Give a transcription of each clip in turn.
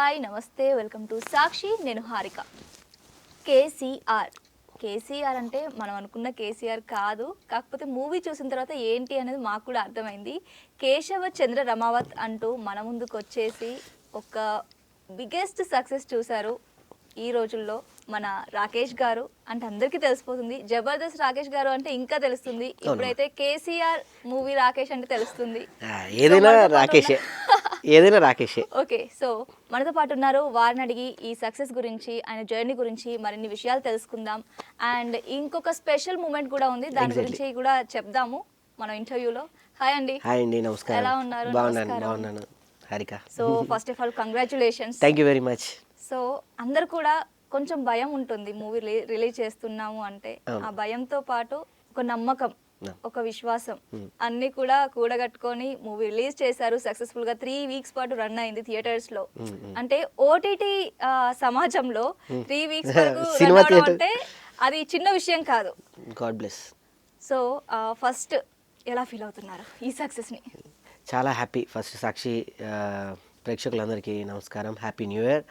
Hi నమస్తే welcome to సాక్షి నేను హారిక. కేసీఆర్ అంటే మనం అనుకున్న కేసీఆర్ కాదు, కాకపోతే మూవీ చూసిన తర్వాత ఏంటి అనేది మాకు కూడా అర్థమైంది. కేశవ చంద్ర రమావత్ అంటూ మన ముందుకు వచ్చేసి ఒక బిగ్గెస్ట్ సక్సెస్ చూశారు ఈ రోజుల్లో మన రాకేష్ గారు. అంటే అందరికీ తెలిసిపోతుంది, జబర్దస్త్ రాకేష్ గారు అంటే ఇంకా తెలుస్తుంది. ఇప్పుడైతే కేసీఆర్ మూవీ రాకేష్ అంటే తెలుస్తుంది, ఏదైనా రాకేషే. ఓకే, సో మనతో పాటు ఉన్నారు. వారిని అడిగి ఈ సక్సెస్ గురించి, ఆయన జర్నీ గురించి మరిన్ని విషయాలు తెలుసుకుందాం. అండ్ ఇంకొక స్పెషల్ మూమెంట్ కూడా ఉంది, దాని గురించి కూడా చెప్దాము మనం ఇంటర్వ్యూలో. హాయ్ అండి. హాయ్ అండి, నమస్కారం. ఎలా ఉన్నారు? బాగున్నాను Harika. So first of all congratulations. Thank you very much. So అందరు కూడా కొంచెం భయం ఉంటుంది మూవీ రిలీజ్ చేస్తున్నాము అంటే. ఆ భయంతో పాటు ఒక నమ్మకం, ఒక విశ్వాసం అన్ని కూడా కూడగట్టుకొని మూవీ రిలీజ్ చేశారు. సక్సెస్ఫుల్ గా 3 వీక్స్ పాటు రన్ అయింది థియేటర్స్ లో. అంటే ఓటీటీ సమాజంలో 3 వీక్స్ వరకు అంటే అది చిన్న విషయం కాదు. God bless. సో ఫస్ట్ ఎలా ఫీల్ అవుతున్నారు ఈ సక్సెస్ ని? చాలా హ్యాపీ. ఫస్ట్ సాక్షి ప్రేక్షకులందరికీ నమస్కారం, హ్యాపీ న్యూ ఇయర్.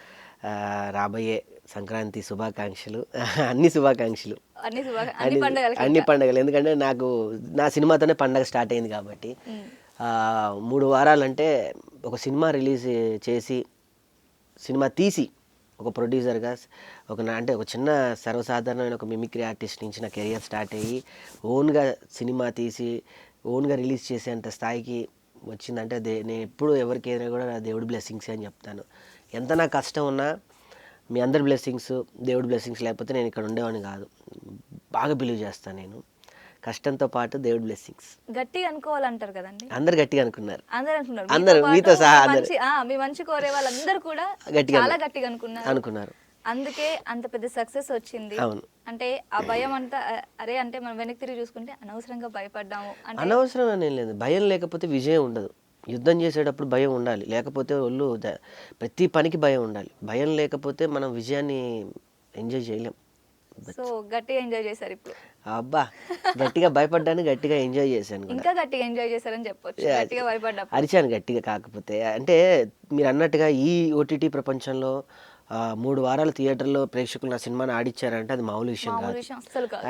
రాబోయే సంక్రాంతి శుభాకాంక్షలు, అన్ని శుభాకాంక్షలు, అన్ని పండుగలు. ఎందుకంటే నాకు నా సినిమాతోనే పండగ స్టార్ట్ అయింది కాబట్టి 3 వారాలంటే ఒక సినిమా రిలీజ్ చేసి, సినిమా తీసి ఒక ప్రొడ్యూసర్గా అంటే ఒక చిన్న సర్వసాధారణమైన ఒక మిమిక్రీ ఆర్టిస్ట్ నుంచి నా కెరియర్ స్టార్ట్ అయ్యి ఓన్గా సినిమా తీసి ఓన్గా రిలీజ్ చేసేంత స్థాయికి వచ్చిందంటే నేను ఎప్పుడు ఎవరికి ఏదైనా కూడా దేవుడి బ్లెస్సింగ్స్ అని చెప్తాను. ఎంత నాకు కష్టం ఉన్నా మీ అందరి బ్లెస్సింగ్స్, దేవుడి బ్లెస్సింగ్స్ లేకపోతే నేను ఇక్కడ ఉండేవాడిని కాదు. బాగా బిలీవ్ చేస్తాను నేను. కష్టంతో పాటు దేవుడి బ్లెస్సింగ్స్ గట్టిగా అనుకోవాలంటారు కదండి. అందరు గట్టిగా అనుకున్నారు, అందరూ మీతో సహా మీ మంచి కోరే వాళ్ళందరూ కూడా చాలా గట్టిగా అనుకున్నారు. అందుకే అంత పెద్ద సక్సెస్ వచ్చింది. అంటే ఆ భయం అంతా అరే అంటే మనం వెనక్కి తిరిగి చూసుకుంటే అనవసరంగా భయపడ్డాము. అనవసరం అని లేదు. భయం లేకపోతే విజయం ఉండదు. యుద్ధం చేసేటప్పుడు భయం ఉండాలి, లేకపోతే ఒళ్ళు ప్రతి పనికి భయం ఉండాలి. భయం లేకపోతే మనం విజయాన్ని ఎంజాయ్ చేయలేం. సో గట్టిగా ఎంజాయ్ చేశారు ఇప్పుడు. అబ్బా, గట్టిగా భయపడ్డాను, గట్టిగా ఎంజాయ్ చేశాను. ఇంకా గట్టిగా ఎంజాయ్ చేశారని చెప్పొచ్చు. గట్టిగా భయపడ్డా, అరిచాను గట్టిగా. కాకపోతే అంటే మీరు అన్నట్టుగా ఈ ఓటీటీ ప్రపంచంలో 3 వారాలు థియేటర్లో ప్రేక్షకులు నా సినిమాని ఆడిచ్చారంటే అది మామూలు విషయం కాదు.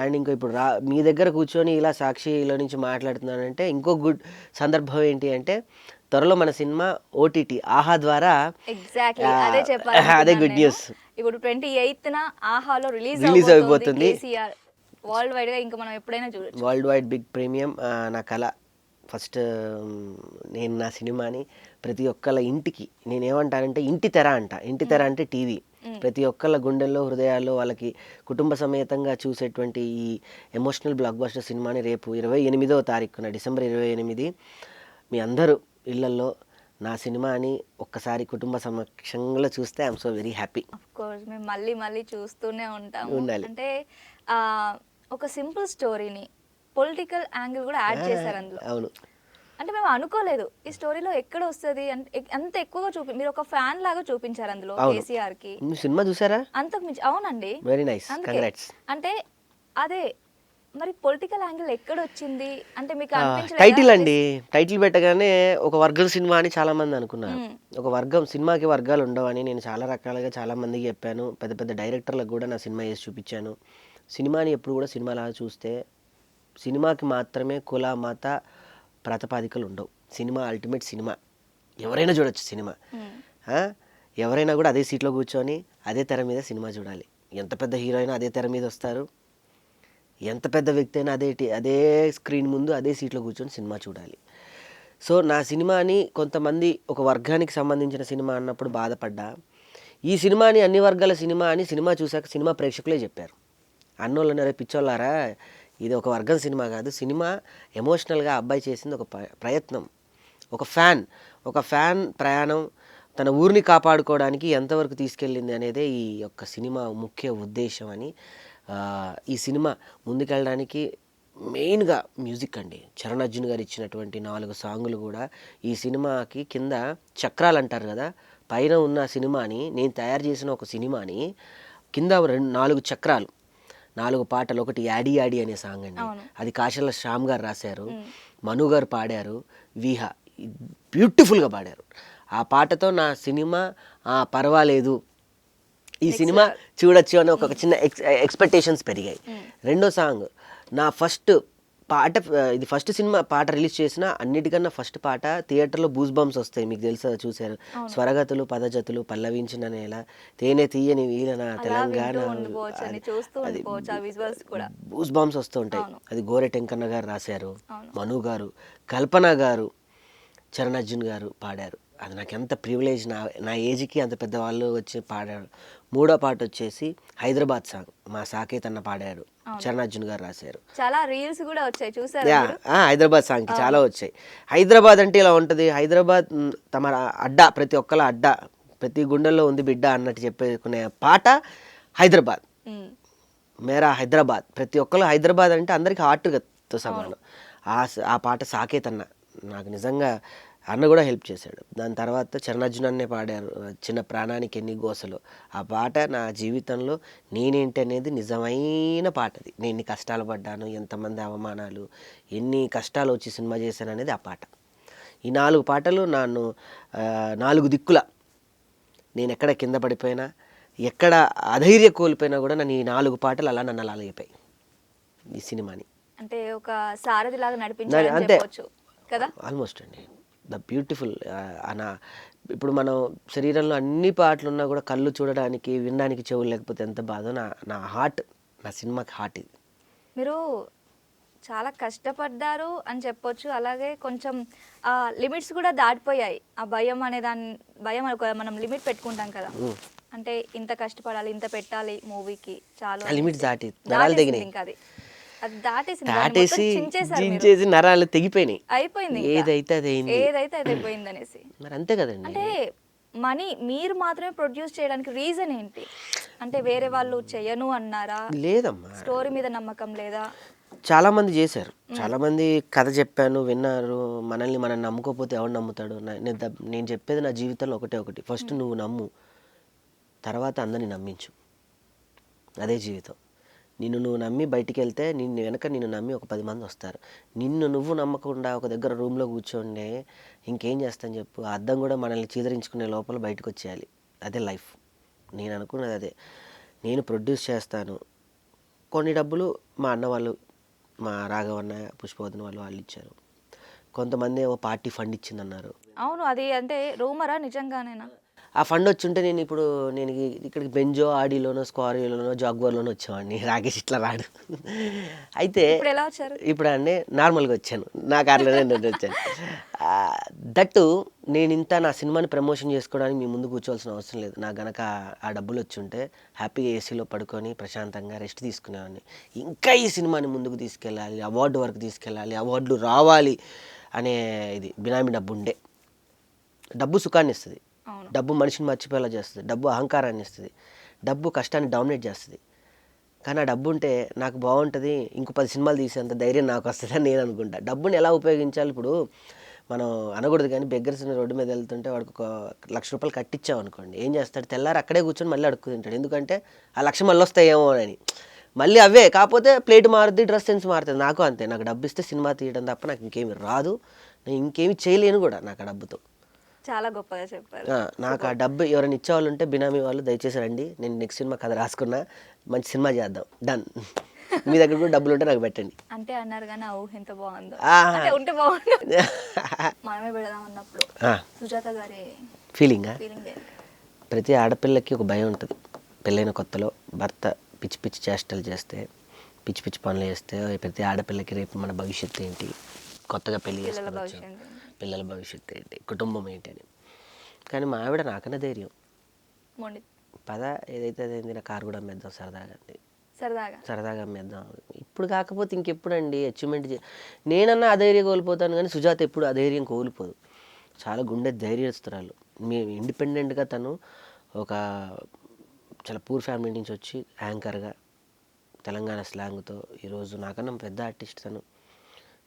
అండ్ ఇంకా ఇప్పుడు మీ దగ్గర కూర్చొని ఇలా సాక్షిలో నుంచి మాట్లాడుతున్నానంటే ఇంకో గుడ్ సందర్భం ఏంటి అంటే త్వరలో మన సినిమా ఓటీటీ ఆహా ద్వారా, అదే గుడ్ న్యూస్. ఇప్పుడు 28న ఆహాలో రిలీజ్ అయిపోతుంది. వరల్డ్ వైడ్ గా ఇంకా మనం ఎప్పుడైనా చూడొచ్చు. World wide big premium. నా కళ ఫస్ట్ నేను నా సినిమాని ప్రతి ఒక్కళ్ళ ఇంటికి, నేనేమంటానంటే ఇంటి తెర అంట. ఇంటి తెర అంటే టీవీ. ప్రతి ఒక్కళ్ళ గుండెల్లో, హృదయాల్లో వాళ్ళకి కుటుంబ సమేతంగా చూసేటువంటి ఈ ఎమోషనల్ బ్లాక్ బస్టర్ సినిమాని రేపు 28వ తారీఖున, డిసెంబర్ 28 మీ అందరూ ఇళ్లల్లో నా సినిమాని ఒక్కసారి కుటుంబ సమక్షంలో చూస్తే I'm so very happy. Of course మేము మళ్ళీ చూస్తూనే ఉంటాము. అంటే ఒక సింపుల్ స్టోరీని పొలిటికల్ యాంగిల్ కూడా యాడ్ చేశారు అందులో. అవును. అంటే మేము అనుకోలేదు ఈ స్టోరీలో ఎక్కడ వస్తుంది అంత ఎక్కువగా మీరు ఒక ఫ్యాన్ లాగా చూపించారు అందులో కేసీఆర్ కి. సినిమా చూసారా? అంతకు మించి. అవునండి, వెరీ నైస్, కంగ్రాట్స్. అంటే అదే మరి పొలిటికల్ యాంగిల్ ఎక్కడ వచ్చింది అంటే మీకు టైటిల్ అండి. టైటిల్ పెట్టగానే ఒక వర్గం సినిమా అని చాలా మంది అనుకున్నారు. ఒక వర్గం సినిమాకి వర్గాలు ఉండవని నేను చాలా రకాలుగా చాలా మందికి చెప్పాను. పెద్ద పెద్ద డైరెక్టర్లకు కూడా నా సినిమా వేసి చూపించాను. సినిమాని ఎప్పుడు కూడా సినిమాలాగా చూస్తే సినిమాకి మాత్రమే కుల మత ప్రాతిపదికలు ఉండవు. సినిమా అల్టిమేట్ సినిమా, ఎవరైనా చూడొచ్చు సినిమా. ఎవరైనా కూడా అదే సీట్లో కూర్చొని అదే తెర మీద సినిమా చూడాలి. ఎంత పెద్ద హీరో అయినా అదే తెర మీద వస్తారు, ఎంత పెద్ద వ్యక్తి అయినా అదే స్క్రీన్ ముందు అదే సీట్లో కూర్చొని సినిమా చూడాలి. సో నా సినిమాని కొంతమంది ఒక వర్గానికి సంబంధించిన సినిమా అన్నప్పుడు బాధపడ్డా, ఈ సినిమాని అన్ని వర్గాల సినిమా అని సినిమా చూశాక సినిమా ప్రేక్షకులే చెప్పారు. అన్నోళ్ళన్నారే పిచ్చోళ్ళారా, ఇది ఒక వర్గం సినిమా కాదు, సినిమా ఎమోషనల్గా అబ్బాయి చేసింది ఒక ప్రయత్నం. ఒక ఫ్యాన్ ప్రయాణం తన ఊరిని కాపాడుకోవడానికి ఎంతవరకు తీసుకెళ్ళింది అనేదే ఈ యొక్క సినిమా ముఖ్య ఉద్దేశం అని. ఈ సినిమా ముందుకెళ్ళడానికి మెయిన్గా మ్యూజిక్ అండి. చరణ్ అర్జున్ గారు ఇచ్చినటువంటి 4 సాంగులు కూడా ఈ సినిమాకి కింద చక్రాలు అంటారు కదా, పైన ఉన్న సినిమాని నేను తయారు చేసిన ఒక సినిమాని కింద 4 చక్రాలు, 4 పాటలు. ఒకటి యాడీ యాడీ అనే సాంగ్ అండి, అది కాశల శ్యామ్ గారు రాశారు, మను గారు పాడారు, విహా బ్యూటిఫుల్గా పాడారు. ఆ పాటతో నా సినిమా పర్వాలేదు, ఈ సినిమా చూడొచ్చు అని ఒక చిన్న ఎక్స్పెక్టేషన్స్ పెరిగాయి. రెండో సాంగ్ నా ఫస్ట్ పాట, ఇది ఫస్ట్ సినిమా పాట రిలీజ్ చేసిన అన్నిటికన్నా ఫస్ట్ పాట థియేటర్లో బూస్ బంప్స్ వస్తాయి, మీకు తెలుసా, చూశారు. స్వరగతులు పదజతులు పల్లవించిన నేల తేనె తీయని వీరన తెలంగాణ, బూస్ బంప్స్ వస్తూ ఉంటాయి. అది గోరె టెంకన్న గారు రాశారు, మను గారు, కల్పన గారు, చరణ్ అర్జున్ గారు పాడారు. అది నాకు ఎంత ప్రివిలేజ్, నా ఏజ్కి అంత పెద్దవాళ్ళు వచ్చి పాడారు. మూడో పాట వచ్చేసి హైదరాబాద్ సాంగ్ మా సాకేత్ అన్న పాడారు, చరణ్ అర్జున్ గారు రాశారు. చాలా రీల్స్ కూడా వచ్చాయి, చూసారు? హైదరాబాద్ సాంగ్కి చాలా వచ్చాయి. హైదరాబాద్ అంటే ఇలా ఉంటుంది, హైదరాబాద్ తమ అడ్డా, ప్రతి ఒక్కళ్ళ అడ్డా, ప్రతి గుండెల్లో ఉంది బిడ్డ అన్నట్టు చెప్పుకునే పాట హైదరాబాద్. మేరా హైదరాబాద్, ప్రతి ఒక్కళ్ళు హైదరాబాద్ అంటే అందరికి హార్ట్తో సమానం. ఆ పాట సాకేత్ అన్న నాకు నిజంగా అన్న కూడా హెల్ప్ చేశాడు. దాని తర్వాత చరణ్ అర్జున్ అన్నే పాడారు చిన్న ప్రాణానికి ఎన్ని గోసలు. ఆ పాట నా జీవితంలో నేనేంటి అనేది నిజమైన పాట. అది నేను ఎన్ని కష్టాలు పడ్డాను, ఎంతమంది అవమానాలు, ఎన్ని కష్టాలు వచ్చి సినిమా చేశాను అనేది ఆ పాట. ఈ 4 పాటలు నన్ను 4 దిక్కుల, నేను ఎక్కడ కింద పడిపోయినా, ఎక్కడ అధైర్య కోల్పోయినా కూడా నన్ను ఈ 4 పాటలు అలా నన్ను అలా లేపాయి ఈ సినిమాని. అంటే ఒక సారథిలాగా నడిపించారు అంతే కదా, ఆల్మోస్ట్ అండి. ద బ్యూటిఫుల్ ఇప్పుడు మనం శరీరంలో అన్ని పాటలు ఉన్నా కూడా కళ్ళు చూడడానికి వినడానికి చెవులు లేకపోతే ఎంత బాధో, నా హార్ట్, నా సినిమాకి హార్ట్ ఇది. మీరు చాలా కష్టపడ్డారు అని చెప్పొచ్చు. అలాగే కొంచెం లిమిట్స్ కూడా దాటిపోయాయి. ఆ భయం అనే భయం మనం లిమిట్ పెట్టుకుంటాం కదా, అంటే ఇంత కష్టపడాలి, ఇంత పెట్టాలి మూవీకి, చాలా లిమిట్ దాటి నరాలు తెగినాయి, ఇంకా అది దాటేసి చించేసి నరాలు తెగిపోయినాయి, అయిపోయింది, ఏదైతే అది అయిపోయింది అనేసి. మరి అంతే కదండి. అంటే మనీ మీరు మాత్రమే ప్రొడ్యూస్ చేయడానికి రీజన్ ఏంటి? అంటే వేరే వాళ్ళు చెయ్యను అన్నారా? లేదమ్మా, స్టోరీ మీద నమ్మకం లేదా? చాలా మంది చేశారు, చాలా మంది కథ చెప్పాను విన్నారు. మనం నమ్ముకోకపోతే ఎవరు నమ్ముతాడు? నేను చెప్పేది నా జీవితంలో ఒకటి, ఫస్ట్ నువ్వు నమ్ము, తర్వాత అందరిని నమ్మించు, అదే జీవితం. నువ్వు నమ్మి బయటికి వెళ్తే నిన్ను నమ్మి ఒక 10 మంది వస్తారు. నువ్వు నమ్మకుండా ఒక దగ్గర రూమ్లో కూర్చోండి ఇంకేం చేస్తాను చెప్పు. ఆ అద్దం కూడా మనల్ని చీదరించుకునే లోపల బయటకు వచ్చేయాలి, అదే లైఫ్. నేను అనుకున్నది అదే. నేను ప్రొడ్యూస్ చేస్తాను, కొన్ని డబ్బులు మా అన్న వాళ్ళు, మా రాఘవన్న, పుష్పవదన వాళ్ళు ఇచ్చారు. కొంతమంది ఏమో పార్టీ ఫండ్ ఇచ్చిందన్నారు. అవును, అది అంటే రూమరా నిజంగానేనా? ఆ ఫండ్ వచ్చుంటే నేను ఇక్కడికి బెంజో, ఆడిలోనో, స్క్వారియోలోనో, జాగ్వార్లోనో వచ్చేవాడిని. రాకేష్ ఇట్లా రాడు. అయితే ఎలా వచ్చారు? ఇప్పుడు అండి నార్మల్గా వచ్చాను, నా కార్లోనే వచ్చాను. దట్టు నేను నా సినిమాని ప్రమోషన్ చేసుకోవడానికి మీ ముందు కూర్చోవాల్సిన అవసరం లేదు. నాకు గనక ఆ డబ్బులు వచ్చుంటే హ్యాపీగా ఏసీలో పడుకొని ప్రశాంతంగా రెస్ట్ తీసుకునేవాడిని. ఇంకా ఈ సినిమాని ముందుకు తీసుకెళ్ళాలి, అవార్డు వరకు తీసుకెళ్ళాలి, అవార్డులు రావాలి అనే ఇది బినామీ డబ్బు ఉండే. డబ్బు సుఖాన్ని ఇస్తుంది, డబ్బు మనిషిని మర్చిపోయేలా చేస్తుంది, డబ్బు అహంకారాన్ని ఇస్తుంది, డబ్బు కష్టాన్ని డామినేట్ చేస్తుంది. కానీ ఆ డబ్బు ఉంటే నాకు బాగుంటుంది, ఇంకో 10 సినిమాలు తీసేంత ధైర్యం నాకు వస్తుందని నేను అనుకుంటా. డబ్బుని ఎలా ఉపయోగించాలి? ఇప్పుడు మనం అనకూడదు కానీ బెగ్గర్స్ రోడ్డు మీద వెళ్తుంటే వాడికి ఒక ₹1,00,000 కట్టించామనుకోండి, ఏం చేస్తాడు? తెల్లారి అక్కడే కూర్చొని మళ్ళీ అడుక్కు తింటాడు. ఎందుకంటే ఆ 1,00,000 మళ్ళీ వస్తాయేమో అని. మళ్ళీ అవే కాకపోతే ప్లేట్ మారుద్ది, డ్రెస్ సెన్స్ మారుతుంది. నాకు అంతే, నాకు డబ్బు ఇస్తే సినిమా తీయడం తప్ప నాకు ఇంకేమి రాదు, నేను ఇంకేమి చేయలేను కూడా నాకు ఆ డబ్బుతో. చాలా గొప్పగా చెప్పారు. నాకు ఆ డబ్బు ఎవరైనా ఇచ్చేవాళ్ళు ఉంటే బినామీ వాళ్ళు దయచేసి రండి, నేను నెక్స్ట్ సినిమా కథ రాసుకున్నా, మంచి సినిమా చేద్దాం, డన్. మీ దగ్గర కూడా డబ్బులు ఉంటే నాకు పెట్టండి అంటే అన్నారు కానీ ఊహ ఎంత బాగుందో, ఉంటే బాగుండు. మనమే పెడదాం అన్నప్పుడు సుజాత గారి ఫీలింగ్, ప్రతి ఆడపిల్లకి ఒక భయం ఉంటుంది. పెళ్ళైన కొత్తలో భర్త పిచ్చి పిచ్చి చేష్టలు చేస్తే, పిచ్చి పిచ్చి పనులు చేస్తే, ప్రతి ఆడపిల్లకి రేపు మన భవిష్యత్తు ఏంటి, కొత్తగా పెళ్లి చేసుకోవచ్చు, పిల్లల భవిష్యత్తు ఏంటి, కుటుంబం ఏంటి అని. కానీ మా ఆవిడ నాకన్నా ధైర్యం, పద ఏదైతే అదేంది, నా కారు కూడా అమ్మేద్దాం సరదాగా అమ్మేద్దాం. ఇప్పుడు కాకపోతే ఇంకెప్పుడు అండి అచీవ్మెంట్. నేనన్నా అధైర్యం కోల్పోతాను కానీ సుజాత ఎప్పుడు అధైర్యం కోల్పోదు. చాలా గుండె ధైర్యస్తురాలు. ఇండిపెండెంట్గా తను ఒక చాలా పూర్ ఫ్యామిలీ నుంచి వచ్చి యాంకర్గా తెలంగాణ స్లాంగ్తో ఈరోజు నాకన్నా పెద్ద ఆర్టిస్ట్ తను.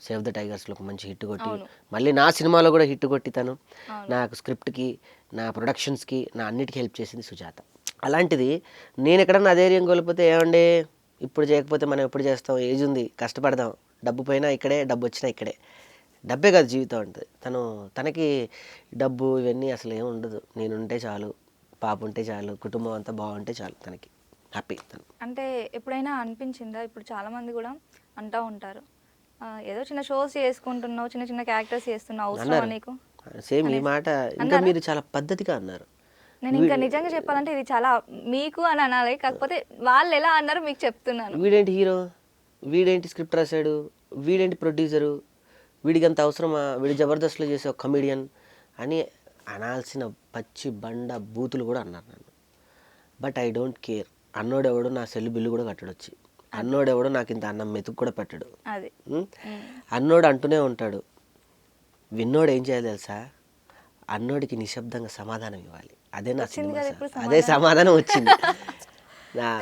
సేవ్ ద టైగర్స్లో ఒక మంచి హిట్ కొట్టి, మళ్ళీ నా సినిమాలో కూడా హిట్ కొట్టి తను నాకు స్క్రిప్ట్కి, నా ప్రొడక్షన్స్కి, నా అన్నిటికీ హెల్ప్ చేసింది సుజాత. అలాంటిది నేను ఎక్కడన్నా అధైర్యం కోల్పోతే, ఏమండి ఇప్పుడు చేయకపోతే మనం ఎప్పుడు చేస్తాం, ఏజ్ ఉంది, కష్టపడదాం, డబ్బు పోయినా ఇక్కడే, డబ్బు వచ్చినా ఇక్కడే, డబ్బే కాదు జీవితం అంటే. తనకి డబ్బు ఇవన్నీ అసలు ఏమి ఉండదు. నేనుంటే చాలు, పాప ఉంటే చాలు, కుటుంబం అంతా బాగుంటే చాలు, తనకి హ్యాపీ తను. అంటే ఎప్పుడైనా అనిపించిందా? ఇప్పుడు చాలా మంది కూడా అంటూ ఉంటారు, ఏదో చిన్న షోస్ చేసుకుంటున్నావు, చిన్న చిన్న క్యారెక్టర్స్ చేస్తున్నావు, అవసరమా అన్నారు నీకు సేమ్ ఈ అనేసి మాట. ఇంకా అన్నారా? మీరు చాలా పద్ధతిగా అన్నారు. నేను ఇంకా నిజంగా చెప్పాలంటే ఇది చాలా మీకు అని అనాలి, కాకపోతే వాళ్ళు ఎలా అన్నారో మీకు చెప్తున్నాను. వీడేంటి హీరో, వీడేంటి స్క్రిప్ట్ రాశాడు, వీడేంటి ప్రొడ్యూసరు, వీడికి అంత అవసరమా, వీడు జబర్దస్త్లో చేసే ఒక కమెడియన్ అని అనాల్సిన పచ్చి బండ బూతులు కూడా అన్నారు నన్ను. But I don't care. అన్నోడెవడు నా సెల్ బిల్లు కూడా కట్టడొచ్చి, అన్నోడెవడు నాకు ఇంత అన్నం మెతుకు కూడా పెట్టడు. అది అన్నోడు అంటూనే ఉంటాడు. విన్నోడు ఏం చేయాలి తెలుసా, అన్నోడికి నిశ్శబ్దంగా సమాధానం ఇవ్వాలి. అదే నా సినిమా సార్. అదే సమాధానం వచ్చింది.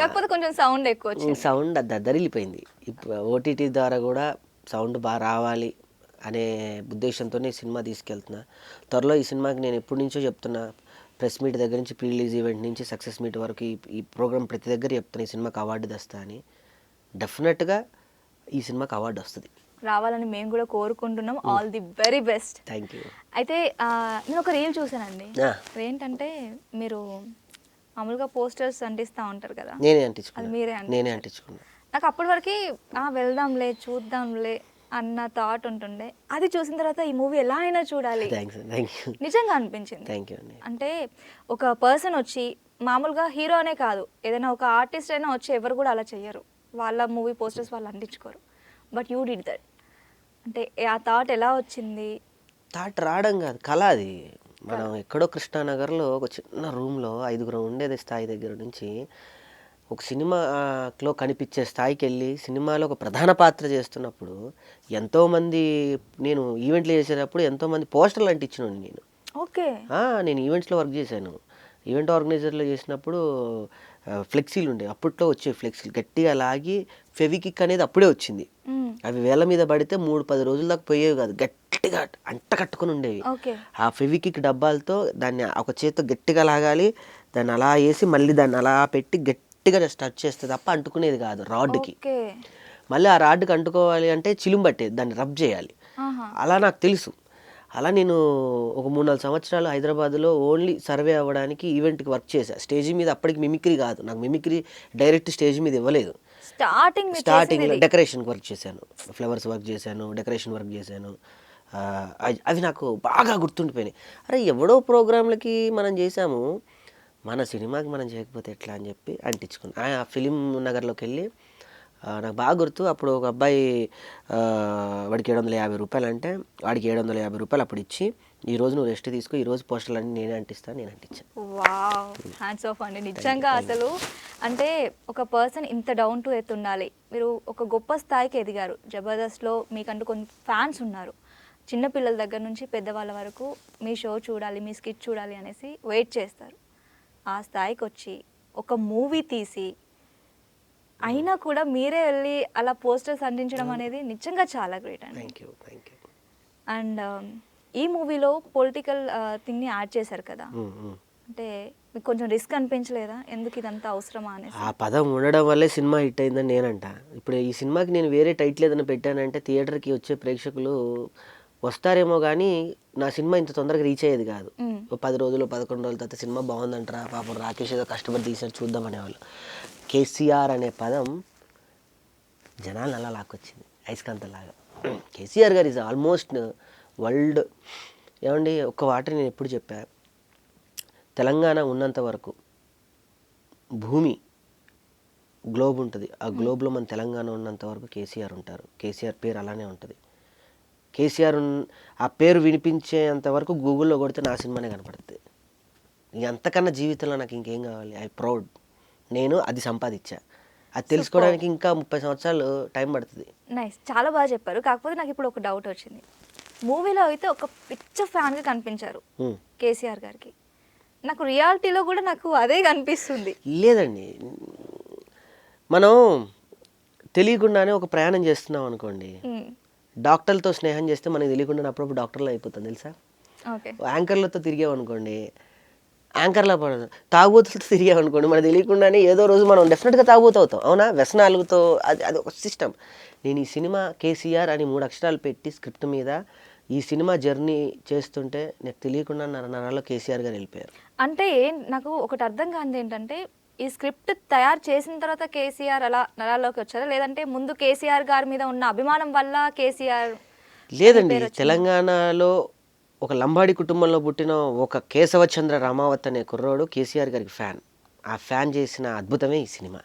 కాకపోతే కొంచెం సౌండ్ ఎక్కువ వచ్చింది. సౌండ్ దద్దరిల్లిపోయింది. ఇప్పుడు ఓటీటీ ద్వారా కూడా సౌండ్ బాగా రావాలి అనే ఉద్దేశంతో ఈ సినిమా తీసుకెళ్తున్నా. త్వరలో ఈ సినిమాకి నేను ఎప్పటి నుంచో చెప్తున్నా, ప్రెస్ మీట్ దగ్గర నుంచి, ప్రీ రిలీజ్ ఈవెంట్ నుంచి సక్సెస్ మీట్ వరకు ఈ ప్రోగ్రామ్ ప్రతి దగ్గర చెప్తున్నా ఈ సినిమాకి అవార్డు తెస్తా అని. డెఫినెట్గా ఈ సినిమాకి అవార్డు వస్తుంది, రావాలని మేము కూడా కోరుకుంటున్నాం. All the very best. Thank you. అయితే నేను ఒక రీల్ చూసానండి. ఏంటంటే మీరు మామూలుగా పోస్టర్స్ అంటిస్తూ ఉంటారు కదా, నేనే అది అంటించుకున్నా. మీరే నేనే అంటించుకున్నా. నాకు అప్పటి వరకు వెళ్దాంలే చూద్దాంలే అన్న థాట్ ఉంటుండే. అది చూసిన తర్వాత ఈ మూవీ ఎలా అయినా చూడాలి థ్యాంక్స్, థ్యాంక్ యూ, నిజంగా అనిపించింది. థ్యాంక్ యూ అండి. అంటే ఒక పర్సన్ వచ్చి మామూలుగా హీరో అనే కాదు, ఏదైనా ఒక ఆర్టిస్ట్ అయినా వచ్చి ఎవరు కూడా అలా చెయ్యరు, వాళ్ళ మూవీ పోస్టర్స్ వాళ్ళు అంటించుకోరు. But you did that. అంటే ఆ థాట్ ఎలా వచ్చింది? థాట్ రావడం కాదు, కళ అది. మనం ఎక్కడో కృష్ణానగర్లో ఒక చిన్న రూమ్లో 5గురం ఉండేది స్థాయి దగ్గర నుంచి ఒక సినిమాలో కనిపించే స్థాయికి వెళ్ళి సినిమాలో ఒక ప్రధాన పాత్ర చేస్తున్నప్పుడు ఎంతోమంది, నేను ఈవెంట్లు చేసేటప్పుడు ఎంతోమంది పోస్టర్లు అంటించినాను నేను. ఓకే. నేను ఈవెంట్స్లో వర్క్ చేశాను. ఈవెంట్ ఆర్గనైజర్లో చేసినప్పుడు ఫ్లెక్సీలు ఉండే, అప్పట్లో వచ్చే ఫ్లెక్సీలు గట్టిగా లాగి ఫెవికిక్ అనేది అప్పుడే వచ్చింది. అవి వేల మీద పడితే 3-10 రోజుల దాకా పోయేవి కాదు, గట్టిగా అంట కట్టుకుని ఉండేవి. ఆ ఫెవికిక్ డబ్బాలతో దాన్ని ఒక చేత్తో గట్టిగా లాగాలి, దాన్ని అలా వేసి మళ్ళీ దాన్ని అలా పెట్టి గట్టిగా టచ్ చేస్తే తప్ప అంటుకునేది కాదు రాడ్కి. మళ్ళీ ఆ రాడ్కి అంటుకోవాలి అంటే చిలుం పట్టేది, దాన్ని రబ్ చేయాలి. అలా నాకు తెలుసు. అలా నేను ఒక 3-4 సంవత్సరాలు హైదరాబాద్లో ఓన్లీ సర్వే అవ్వడానికి ఈవెంట్కి వర్క్ చేశాను. స్టేజ్ మీద అప్పటికి మిమిక్రీ కాదు, నాకు మిమిక్రీ డైరెక్ట్ స్టేజ్ మీద ఇవ్వలేదు. స్టార్టింగ్లో డెకరేషన్కి వర్క్ చేశాను, ఫ్లవర్స్ వర్క్ చేశాను, డెకరేషన్ వర్క్ చేశాను. అవి నాకు బాగా గుర్తుండిపోయినాయి. అరే ఎవడో ప్రోగ్రాంలకి మనం చేసాము, మన సినిమాకి మనం చేయకపోతే ఎట్లా అని చెప్పి అంటించుకున్నాను. ఆ ఫిలిం నగర్లోకి వెళ్ళి నాకు బాగా గుర్తు, అప్పుడు ఒక అబ్బాయి వాడికి 750 రూపాయలు అంటే వాడికి 750 రూపాయలు అప్పుడు ఇచ్చి, ఈరోజు నువ్వు రెస్ట్ తీసుకో, ఈరోజు పోస్టర్లు అన్నీ నేనే అంటిస్తాను, నేను అంటించాను. వావ్, హ్యాండ్స్ ఆఫ్ అండి నిజంగా. అసలు అంటే ఒక పర్సన్ ఇంత డౌన్ టు ఎర్త్ ఉండాలి. మీరు ఒక గొప్ప స్థాయికి ఎదిగారు. జబర్దస్త్లో మీకంటూ కొంత ఫ్యాన్స్ ఉన్నారు. చిన్నపిల్లల దగ్గర నుంచి పెద్దవాళ్ళ వరకు మీ షో చూడాలి, మీ స్కిట్ చూడాలి అనేసి వెయిట్ చేస్తారు. ఆ స్థాయికి వచ్చి ఒక మూవీ తీసి అయినా కూడా మీరే వెళ్ళి అలా పోస్టర్స్ అందించడం అనేది నిజంగా చాలా గ్రేట్ అండి. Thank you, thank you. And ఈ మూవీలో పొలిటికల్ థింగ్ని యాడ్ చేశారు కదా, అంటే మీకు కొంచెం రిస్క్ అనిపించలేదా? ఎందుకు ఇదంతా అవసరమా అనేసి. ఆ పదం ఉండడం వల్లే సినిమా హిట్ అయిందని నేనంట. ఇప్పుడు ఈ సినిమాకి నేను వేరే టైటిల్ ఏదైనా పెట్టానంటే థియేటర్కి వచ్చే ప్రేక్షకులు వస్తారేమో కానీ నా సినిమా ఇంత తొందరగా రీచ్ అయ్యేది కాదు. 10 రోజులు 11 రోజుల తర్వాత సినిమా బాగుందంటారా, పాపం రాకేష్ ఏదో కష్టపడి తీసారు చూద్దాం అనేవాళ్ళు. కేసీఆర్ అనే పదం జనాలను అలా లాక్కొచ్చింది అయస్కాంతలాగా. కేసీఆర్ గారు ఈజ్ ఆల్మోస్ట్ వరల్డ్. ఏమండి ఒక్క వాటర్ నేను ఎప్పుడు చెప్పా, తెలంగాణ ఉన్నంత వరకు భూమి గ్లోబ్ ఉంటుంది, ఆ గ్లోబ్లో మన తెలంగాణ ఉన్నంత వరకు కేసీఆర్ ఉంటారు. కేసీఆర్ పేరు అలానే ఉంటుంది. కేసీఆర్ ఆ పేరు వినిపించేంత వరకు గూగుల్లో కొడితే నా సినిమానే కనపడుతుంది. అంతకన్నా జీవితంలో నాకు ఇంకేం కావాలి? I proud. నేను అది సంపాదించా. అది తెలుసుకోవడానికి ఇంకా 30 సంవత్సరాలు టైం పడుతుంది. నైస్, చాలా బాగా చెప్పారు. కాకపోతే నాకు ఇప్పుడు ఒక డౌట్ వచ్చింది. మూవీలో అయితే ఒక పిచ్చ ఫ్యాన్గా కనిపించారు కేసీఆర్ గారికి. నాకు రియాలిటీలో కూడా నాకు అదే కనిపిస్తుంది. లేదండి, మనం తెలియకుండానే ఒక ప్రయాణం చేస్తున్నాం అనుకోండి, డాక్టర్లతో స్నేహం చేస్తే మనకి తెలియకుండా అప్పుడప్పుడు డాక్టర్లు అయిపోతాం తెలుసా. యాంకర్లతో తిరిగామనుకోండి యాంకర్లా పడదు. తాగుబోతులతో తిరిగామనుకోండి, మనకు తెలియకుండానే ఏదో రోజు మనం డెఫినెట్గా తాగుబోతు అవుతాం. అవునా? వ్యసనాలతో అది అది ఒక సిస్టమ్. నేను ఈ సినిమా కేసీఆర్ అని 3 అక్షరాలు పెట్టి స్క్రిప్ట్ మీద ఈ సినిమా జర్నీ చేస్తుంటే నాకు తెలియకుండా నరాల్లో కేసీఆర్ గారు వెళ్ళిపోయారు. అంటే నాకు ఒకటి అర్థం కానిది ఏంటంటే, ఈ స్క్రిప్ట్ తయారు చేసిన తర్వాత కేసీఆర్ అలా నరాల్లోకి వచ్చారా? లేదంటే ముందు కేసీఆర్ గారి మీద ఉన్న అభిమానం వల్ల కేసీఆర్ లేదండి, పేరు వచ్చిందా? తెలంగాణలో ఒక లంబాడి కుటుంబంలో పుట్టిన ఒక కేశవచంద్ర రామావత్ అనే కుర్రోడు కేసీఆర్ గారికి ఫ్యాన్. ఆ ఫ్యాన్ చేసిన అద్భుతమే ఈ సినిమా.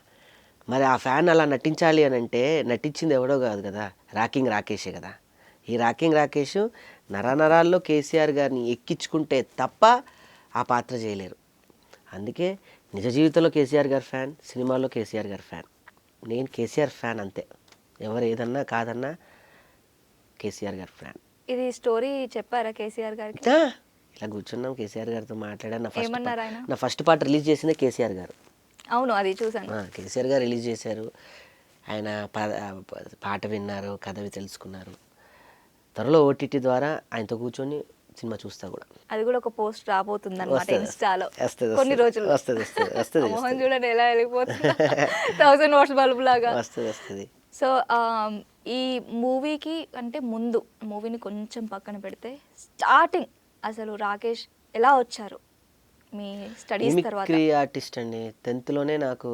మరి ఆ ఫ్యాన్ అలా నటించాలి అని అంటే నటించింది ఎవడో కాదు కదా, రాకింగ్ రాకేషే కదా. ఈ రాకింగ్ రాకేష్ నరాల్లో కేసీఆర్ గారిని ఎక్కించుకుంటే తప్ప ఆ పాత్ర చేయలేరు. అందుకే నిజ జీవితంలో కేసీఆర్ గారి ఫ్యాన్, సినిమాలో కేసీఆర్ గారి ఫ్యాన్. నేను కేసీఆర్ ఫ్యాన్ అంతే. ఎవరు ఏదన్నా కాదన్నా కేసీఆర్ గారి ఫ్యాన్. ఇది స్టోరీ చెప్పారా కేసీఆర్ గారికి? ఇలా కూర్చున్నాం, కేసీఆర్ గారితో మాట్లాడాను. ఏమన్నారు ఆయన? నా ఫస్ట్ పార్ట్ రిలీజ్ చేసిందే కేసీఆర్ గారు. అవును, అది చూసాను. కేసీఆర్ గారు రిలీజ్ చేశారు. ఆయన పాట విన్నారు, కథవి తెలుసుకున్నారు. త్వరలో ఓటీటీ ద్వారా ఆయనతో కూర్చొని సినిమా చూస్తా కూడా. అది కూడా ఒక పోస్ట్ రాబోతుంది అన్నమాట ఇన్స్టాలో వస్తుంది, కొన్ని రోజులు. వస్తుంది. మోహన్ చూడండి ఎలా వెళ్ళిపోతుంది 1000 వాట్స్ బల్బ్ లాగా. వస్తుంది. సో ఈ మూవీకి అంటే ముందు మూవీని కొంచెం పక్కన పెడితే స్టార్టింగ్ అసలు రాకేష్ ఎలా వచ్చారు మీ స్టడీస్ తర్వాత? మిమిక్రీ ఆర్టిస్ట్ అండి. 10th నాకు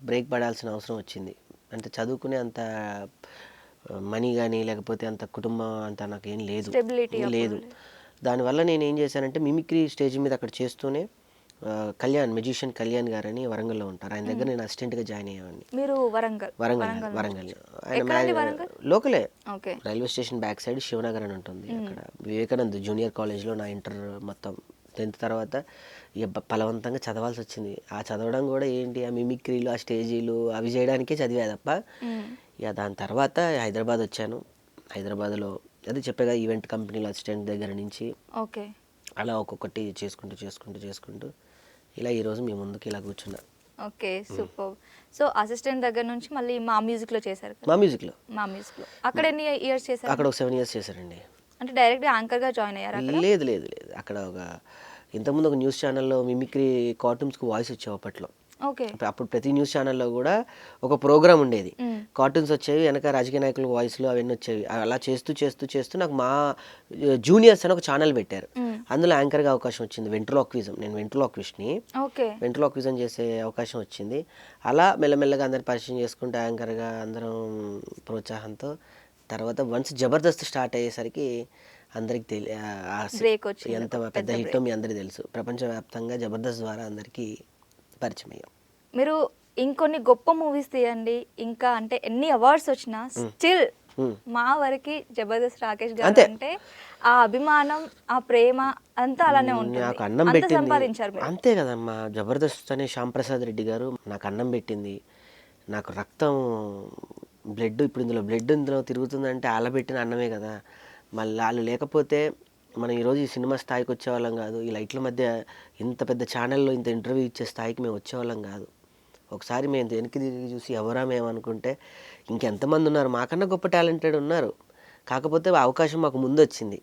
బ్రేక్ పడాల్సిన అవసరం వచ్చింది. అంటే చదువుకునే అంత మనీ కానీ లేకపోతే అంత కుటుంబం అంత నాకు ఏం లేదు, స్టెబిలిటీ లేదు. దానివల్ల నేను ఏం చేశానంటే మిమిక్రీ స్టేజ్ మీద అక్కడ చేస్తూనే మెజిషియన్ కళ్యాణ్ గారని వరంగల్లో ఉంటారు, ఆయన దగ్గర నేను అసిస్టెంట్గా జాయిన్ అయ్యేవాడిని. మీరు వరంగల్? ఆయన లోకలే, okay. Railway station back side Shivanagar అని ఉంటుంది. అక్కడ వివేకానంద్ జూనియర్ కాలేజ్లో నా ఇంటర్ మొత్తం 10th తర్వాత ఇక బలవంతంగా చదవాల్సి వచ్చింది. ఆ చదవడం కూడా ఏంటి, ఆ మిమిక్రీలు ఆ స్టేజీలు అవి చేయడానికే చదివా తప్ప. ఇక దాని తర్వాత హైదరాబాద్ వచ్చాను. హైదరాబాద్లో అది చెప్పాగా ఈవెంట్ కంపెనీలో అసిస్టెంట్ దగ్గర నుంచి ఓకే అలా ఒక్కొక్కటి చేసుకుంటూ ఇలా ఈరోజు మీ ముందుకు ఇలా కూర్చున్నా. Okay, super. సో అసిస్టెంట్ దగ్గర నుంచి మళ్ళీ మా మ్యూజిక్లో చేశారు కదా? మా మ్యూజిక్లో అక్కడ ఎన్ని ఇయర్స్ చేశారు? అక్కడ ఒక 7 years చేశారండి. అంటే డైరెక్ట్గా యాంకర్గా జాయిన్ అయ్యారు అక్కడ? లేదు. అక్కడ ఇంతకుముందు ఒక న్యూస్ ఛానల్లో మిమిక్రీ కార్టూన్స్కి వాయిస్ వచ్చేవి అప్పట్లో. ఓకే. అప్పుడు ప్రతి న్యూస్ ఛానల్లో కూడా ఒక ప్రోగ్రామ్ ఉండేది, కార్టూన్స్ వచ్చేవి, వెనక రాజకీయ నాయకుల వాయిస్లు అవన్నీ వచ్చేవి. అలా చేస్తూ నాకు మా జూనియర్స్ అని ఒక ఛానల్ పెట్టారు. అందులో యాంకర్గా అవకాశం వచ్చింది. వెంట్రులాక్విజం, నేను వెంట్రులాక్విస్ట్ని. ఓకే. వెంట్రులాక్విజం చేసే అవకాశం వచ్చింది. అలా మెల్లమెల్లగా అందరిని పరిచయం చేసుకుంటూ యాంకర్గా అందరం ప్రోత్సాహంతో తర్వాత వన్స్ జబర్దస్త్ స్టార్ట్ అయ్యేసరికి అందరికి ఎంత పెద్ద హిట్టో మీ అందరికీ తెలుసు. ప్రపంచవ్యాప్తంగా జబర్దస్త్ ద్వారా అందరికీ పరిచయం అయ్యాం. మీరు ఇంకొన్ని గొప్ప మూవీస్ తీయండి, ఇంకా అంటే ఎన్ని అవార్డ్స్ వచ్చినా స్టిల్ మా వరకు జబర్దస్త్ రాకేష్ గారు అంటే ఆ అభిమానం, ఆ ప్రేమ అంతా అలానే ఉంటుంది. నాకు అన్నం అంత పెట్టింది సంపాదించారు మీరు. అంతే కదమ్మా. జబర్దస్త్ అనే శ్యాంప్రసాద్ రెడ్డి గారు నాకు అన్నం పెట్టింది, నాకు రక్తం బ్లడ్, ఇప్పుడు ఇందులో తిరుగుతుందంటే వాళ్ళ పెట్టిన అన్నమే కదా. మళ్ళీ వాళ్ళు లేకపోతే మనం ఈరోజు ఈ సినిమా స్థాయికి వచ్చేవాళ్ళం కాదు. ఈ లైట్ల మధ్య ఇంత పెద్ద ఛానల్లో ఇంత ఇంటర్వ్యూ ఇచ్చే స్థాయికి మేము వచ్చేవాళ్ళం కాదు. ఒకసారి మేము వెనక్కి తిరిగి చూసి ఎవరా మేము అనుకుంటే ఇంకెంతమంది ఉన్నారు, మాకన్నా గొప్ప టాలెంటెడ్ ఉన్నారు. కాకపోతే ఆ అవకాశం మాకు ముందు వచ్చింది.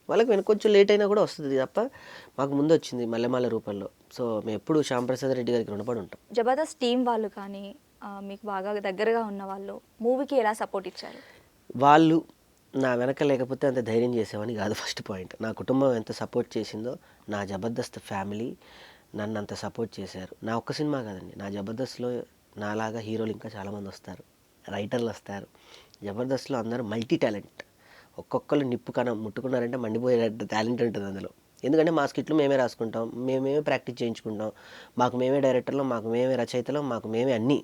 వాళ్ళకి వెనక కొంచెం లేట్ అయినా కూడా వస్తుంది తప్ప మాకు ముందు వచ్చింది మల్లెమాల రూపంలో. సో మేము ఎప్పుడు శ్యాంప్రసాద్ రెడ్డి గారికి రుణపడి ఉంటాం. జబర్దస్త్ టీం వాళ్ళు కానీ మీకు బాగా దగ్గరగా ఉన్న వాళ్ళు మూవీకి ఎలా సపోర్ట్ ఇచ్చారు? వాళ్ళు నా వెనక లేకపోతే అంత ధైర్యం చేసేవాడిని కాదు. ఫస్ట్ పాయింట్, నా కుటుంబం ఎంత సపోర్ట్ చేసిందో నా జబర్దస్త్ ఫ్యామిలీ నన్ను అంత సపోర్ట్ చేశారు. నా ఒక్క సినిమా కాదండి, నా జబర్దస్త్లో నాలాగా హీరోలు ఇంకా చాలామంది వస్తారు, రైటర్లు వస్తారు. జబర్దస్త్లో అందరూ మల్టీ టాలెంట్. ఒక్కొక్కరు నిప్పు కనం ముట్టుకున్నారంటే మండిపోయే టాలెంట్ ఉంటుంది అందులో. ఎందుకంటే మా స్కిట్లు మేమే రాసుకుంటాం, మేమే ప్రాక్టీస్ చేయించుకుంటాం, మాకు మేమే డైరెక్టర్లు, మాకు మేమే రచయితలు, మాకు మేమే అన్నీ.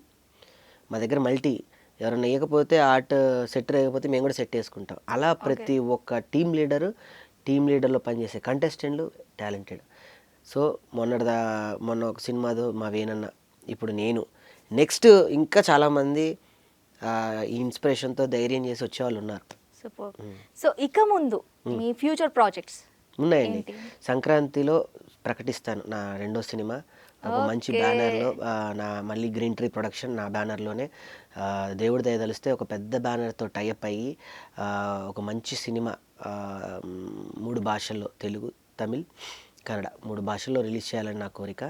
మా దగ్గర మల్టీ, ఎవరైనా వేయకపోతే ఆర్ట్ సెట్ వేయకపోతే మేము కూడా సెట్ వేసుకుంటాం. అలా ప్రతి ఒక్క టీం లీడర్లో పనిచేసే కంటెస్టెంట్లు టాలెంటెడ్. సో మొన్న ఒక సినిమాదో మా వేనన్న, ఇప్పుడు నేను, నెక్స్ట్ ఇంకా చాలామంది ఈ ఇన్స్పిరేషన్తో ధైర్యం చేసి వచ్చేవాళ్ళు ఉన్నారు. సూపర్. సో ఇక ముందు మీ ఫ్యూచర్ ప్రాజెక్ట్స్ ఉన్నాయండి. సంక్రాంతిలో ప్రకటిస్తాను నా 2వ సినిమా. ఒక మంచి బ్యానర్లో నా మళ్ళీ గ్రీన్ ట్రీ ప్రొడక్షన్ నా బ్యానర్లోనే దేవుడి దయ తలిస్తే ఒక పెద్ద బ్యానర్తో టైఅప్ అయ్యి ఒక మంచి సినిమా 3 భాషల్లో, తెలుగు, తమిళ్ కన్నడ 3 భాషల్లో రిలీజ్ చేయాలని నా కోరిక.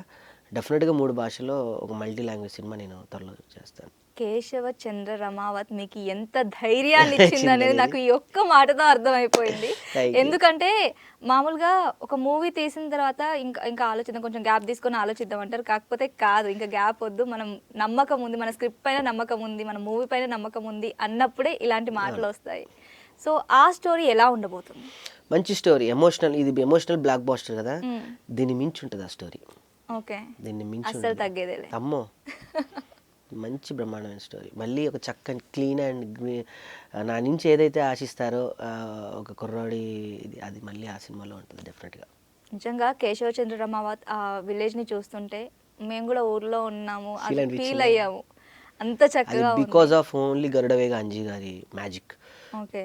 డెఫినెట్గా 3 భాషల్లో ఒక మల్టీ లాంగ్వేజ్ సినిమా నేను త్వరలో చేస్తాను. కేశవ చంద్ర రమావత్ మీకు ఎంత ధైర్యాన్ని ఇచ్చింది అనేది నాకు ఈ ఒక్క మాటతో అర్థమైపోయింది. Thank you. ఎందుకంటే మామూలుగా ఒక మూవీ తీసిన తర్వాత ఇంకా ఆలోచిద్దాం, కొంచెం గ్యాప్ తీసుకొని ఆలోచిద్దాం అంటారు. కాకపోతే కాదు, ఇంకా గ్యాప్ వద్దు, మనం నమ్మకం ఉంది, మన స్క్రిప్ట్ పైన నమ్మకం ఉంది, మన మూవీ పైన నమ్మకం ఉంది అన్నప్పుడే ఇలాంటి మాటలు వస్తాయి. సో ఆ స్టోరీ ఎలా ఉండబోతుంది? మంచి స్టోరీ, ఇది ఎమోషనల్ బ్లాక్ బాస్టర్ కదా, దీన్ని మించి ఉంటుంది ఆ స్టోరీ. ఓకే, దీన్ని మించి అస్సలు ఉండదు. తగ్గేదేలే. అమ్మో మంచి బ్రహ్మాండమైన స్టోరీ. మళ్ళీ ఒక చక్కని క్లీన్ అండ్ నా నుంచి ఏదైతే ఆశిస్తారో ఒక కుర్రాడి అది మళ్ళీ ఆ సినిమాలో ఉంటుంది డెఫినెట్గా. నిజంగా కేశవ చంద్ర రమావత్ ఆ విలేజ్ ని చూస్తుంటే మేము కూడా ఊర్లో ఉన్నాము, Feel అది అనిపించిందా? ఫీల్ అయ్యాము, అంత అది చక్కగా ఉంది. Because of only Garudavega Anji గారి మ్యాజిక్. ఓకే,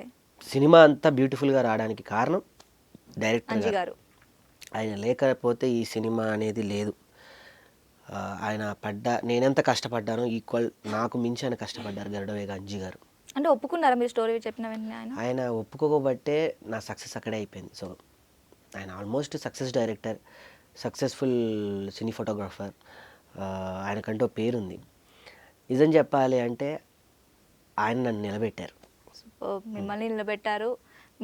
సినిమా అంతా బ్యూటిఫుల్గా రావడానికి కారణం డైరెక్టర్ అంజీ గారు. గారు. ఆయన లేకపోతే ఈ సినిమా అనేది లేదు. నేనెంత కష్టపడ్డానో ఈక్వల్ నాకు మించి ఆయన కష్టపడ్డారు గరుడవేగ అంజీ గారు. అంటే ఒప్పుకున్నారా మీరు స్టోరీ చెప్పిన వెంటనే ఆయన? ఆయన ఒప్పుకోబట్టే నా సక్సెస్ అక్కడే అయిపోయింది. సో ఆయన ఆల్మోస్ట్ సక్సెస్ డైరెక్టర్, సక్సెస్ఫుల్ సినీ ఫోటోగ్రాఫర్, ఆయనకంటూ పేరుంది. నిజం చెప్పాలి అంటే ఆయన నన్ను నిలబెట్టారు. సో మిమ్మల్ని నిలబెట్టారు,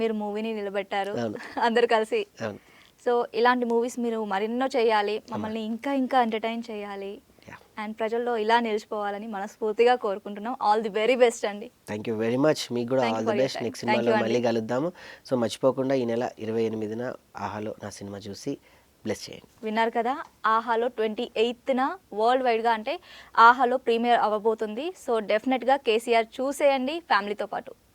మీరు మూవీని నిలబెట్టారు, అవును. అందరు కలిసి. అవును. సో ఇలాంటి మూవీస్ మీరు మరెన్నో చేయాలి, మమ్మల్ని ఇంకా ఇంకా ఎంటర్టైన్ చేయాలి, Yeah. అండ్ ప్రజల్లో ఇలా నిలిచిపోవాలని మనస్ఫూర్తిగా కోరుకుంటున్నాం. ఆల్ ది వెరీ బెస్ట్ అండి. Thank you very much. మీకు కూడా Thank you all the for your best. time. Next Thank you సినిమాలో అండి. మళ్ళీ కలుద్దాము. సో మర్చిపోకుండా ఈ నెల 28న ఆహాలో నా సినిమా చూసి బ్లెస్ చేయండి. విన్నారు కదా, ఆహాలో 28న వరల్డ్ వైడ్గా అంటే ఆహాలో ప్రీమియర్ అవ్వబోతుంది. సో డెఫినెట్గా కేసీఆర్ చూసేయండి ఫ్యామిలీతో పాటు.